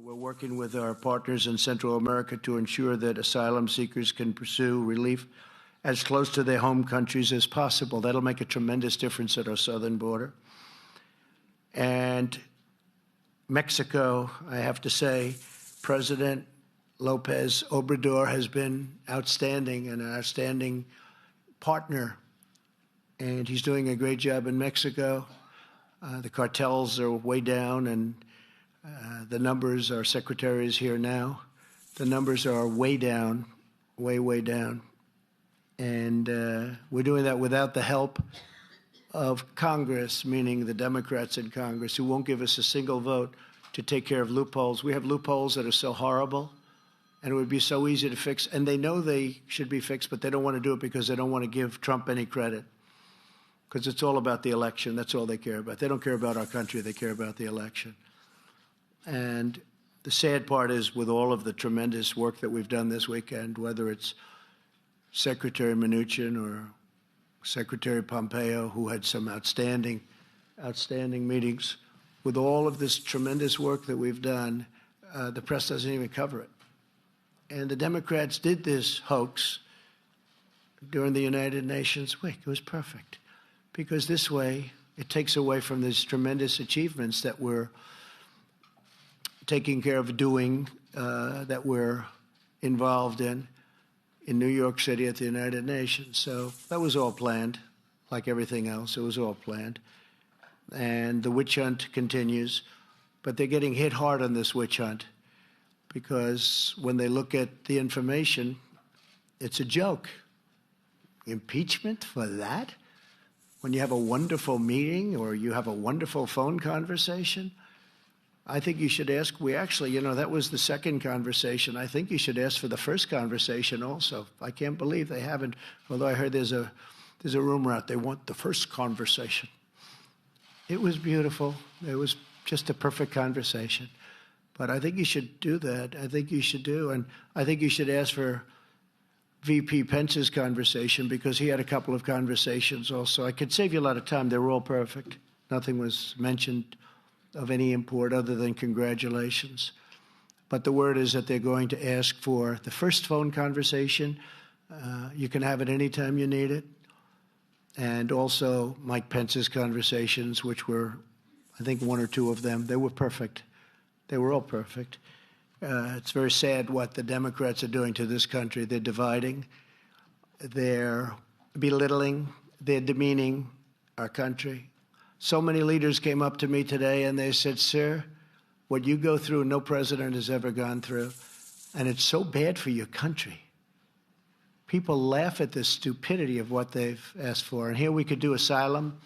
We're working with our partners in Central America to ensure that asylum seekers can pursue relief as close to their home countries as possible. That'll make a tremendous difference at our southern border. And Mexico, I have to say, President Lopez Obrador has been outstanding and an outstanding partner. And he's doing a great job in Mexico. The cartels are way down, and the numbers, our secretary is here now, the numbers are way down, way down. And we're doing that without the help of Congress, meaning the Democrats in Congress, who won't give us a single vote to take care of loopholes. We have loopholes that are so horrible, and it would be so easy to fix. And they know they should be fixed, but they don't want to do it because they don't want to give Trump any credit, because it's all about the election. That's all they care about. They don't care about our country. They care about the election. And the sad part is, with all of the tremendous work that we've done this weekend, whether it's Secretary Mnuchin or Secretary Pompeo, who had some outstanding meetings, with all of this tremendous work that we've done, the press doesn't even cover it. And the Democrats did this hoax during the United Nations week. It was perfect, because this way it takes away from these tremendous achievements that we're taking care of doing, that we're involved in New York City at the United Nations. So that was all planned, like everything else. It was all planned. And the witch hunt continues, but they're getting hit hard on this witch hunt, because when they look at the information, it's a joke. Impeachment for that? When you have a wonderful meeting or you have a wonderful phone conversation? I think you should ask. We actually, that was the second conversation. I think you should ask for the first conversation also. I can't believe they haven't, although I heard there's a rumor out they want the first conversation. It was beautiful. It was just a perfect conversation. But I think you should do that. I think you should do. And I think you should ask for VP Pence's conversation, because he had a couple of conversations also. I could save you a lot of time. They were all perfect. Nothing was mentioned of any import other than congratulations. But the word is that they're going to ask for the first phone conversation. You can have it anytime you need it. And also Mike Pence's conversations, which were, I think, one or two of them. They were perfect. They were all perfect. It's very sad what the Democrats are doing to this country. They're dividing. They're belittling. They're demeaning our country. So many leaders came up to me today and they said, "Sir, what you go through, no president has ever gone through. And it's so bad for your country." People laugh at the stupidity of what they've asked for. And here we could do asylum.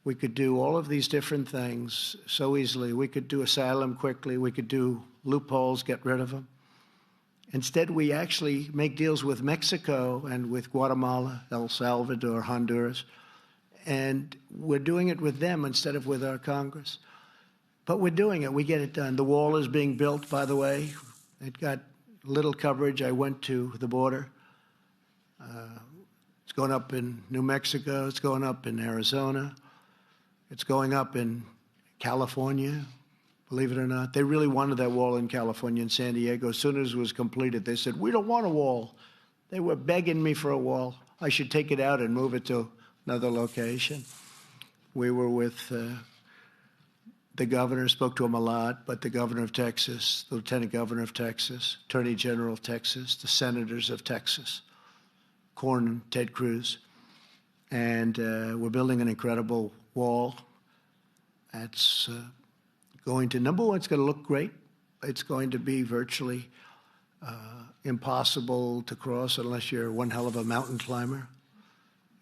We could do all of these different things so easily. We could do asylum quickly. We could do loopholes, get rid of them. Instead, we actually make deals with Mexico and with Guatemala, El Salvador, Honduras. And we're doing it with them instead of with our Congress. But we're doing it. We get it done. The wall is being built, by the way. It got little coverage. I went to the border. It's going up in New Mexico. It's going up in Arizona. It's going up in California, believe it or not. They really wanted that wall in California and San Diego. As soon as it was completed, they said, "We don't want a wall." They were begging me for a wall. I should take it out and move it to another location. We were with the governor, spoke to him a lot, but the governor of Texas, the lieutenant governor of Texas, attorney general of Texas, the senators of Texas, Corn and Ted Cruz. And we're building an incredible wall. That's going to, number one, it's going to look great. It's going to be virtually impossible to cross unless you're one hell of a mountain climber.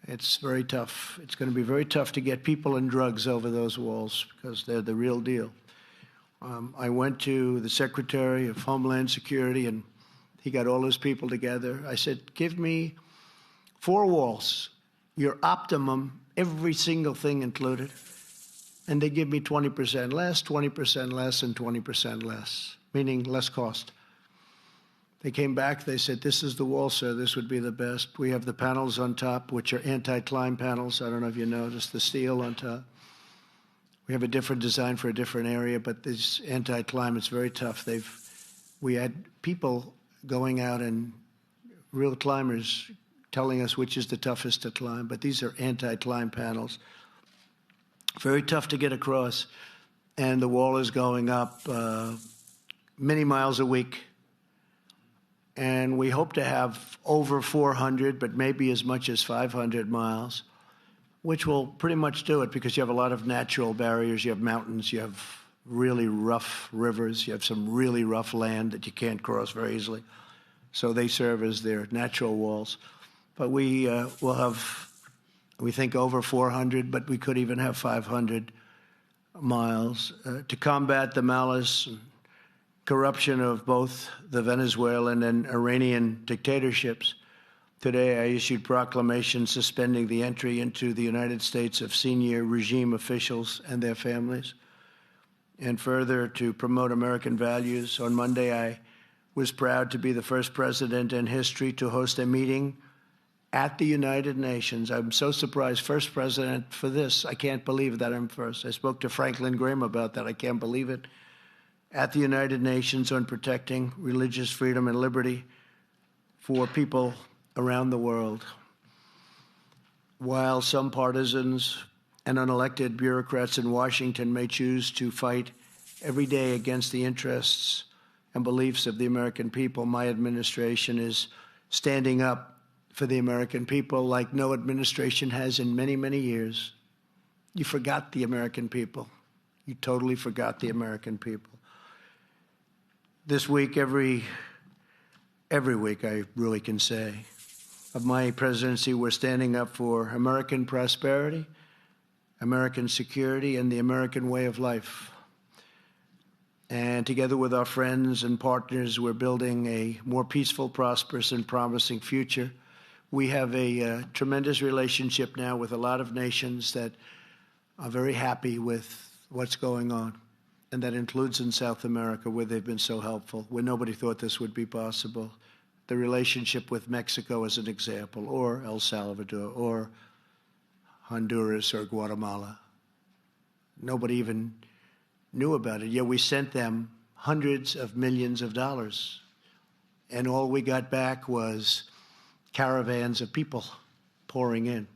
It's very tough. It's going to be very tough to get people and drugs over those walls, because they're the real deal. I went to the Secretary of Homeland Security, and he got all his people together. I said, "Give me 4 walls, your optimum, every single thing included." And they give me 20% less, 20% less, and 20% less, meaning less cost. They came back, they said, "This is the wall, sir. This would be the best. We have the panels on top, which are anti-climb panels. I don't know if you noticed the steel on top. We have a different design for a different area, but this anti-climate's very tough. We had people going out and real climbers telling us which is the toughest to climb, but these are anti-climb panels. Very tough to get across, and the wall is going up many miles a week. And we hope to have over 400, but maybe as much as 500 miles, which will pretty much do it because you have a lot of natural barriers. You have mountains, you have really rough rivers, you have some really rough land that you can't cross very easily. So they serve as their natural walls. But we will have, we think, over 400, but we could even have 500 miles to combat the malice and corruption of both the Venezuelan and Iranian dictatorships. Today, I issued proclamations suspending the entry into the United States of senior regime officials and their families. And further, to promote American values, on Monday, I was proud to be the first president in history to host a meeting at the United Nations. I'm so surprised, first president for this. I can't believe that I'm first. I spoke to Franklin Graham about that. I can't believe it. At the United Nations on protecting religious freedom and liberty for people around the world. While some partisans and unelected bureaucrats in Washington may choose to fight every day against the interests and beliefs of the American people, my administration is standing up for the American people like no administration has in many, many years. You forgot the American people. You totally forgot the American people. This week, every week, I really can say, of my presidency, we're standing up for American prosperity, American security, and the American way of life. And together with our friends and partners, we're building a more peaceful, prosperous, and promising future. We have a tremendous relationship now with a lot of nations that are very happy with what's going on. And that includes in South America, where they've been so helpful, where nobody thought this would be possible. The relationship with Mexico as an example, or El Salvador, or Honduras, or Guatemala. Nobody even knew about it. Yet we sent them hundreds of millions of dollars. And all we got back was caravans of people pouring in.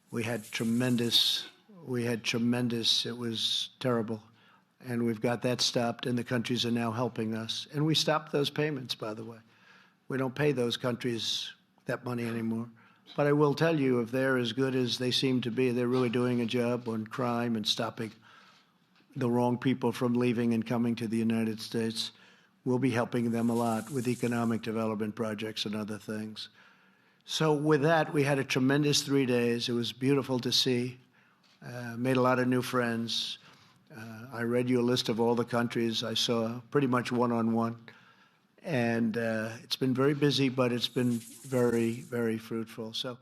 We had tremendous, it was terrible. And we've got that stopped, and the countries are now helping us. And we stopped those payments, by the way. We don't pay those countries that money anymore. But I will tell you, if they're as good as they seem to be, they're really doing a job on crime and stopping the wrong people from leaving and coming to the United States. We'll be helping them a lot with economic development projects and other things. So with that, we had a tremendous 3 days. It was beautiful to see. Made a lot of new friends. I read you a list of all the countries I saw pretty much one-on-one. And it's been very busy, but it's been very, very fruitful. So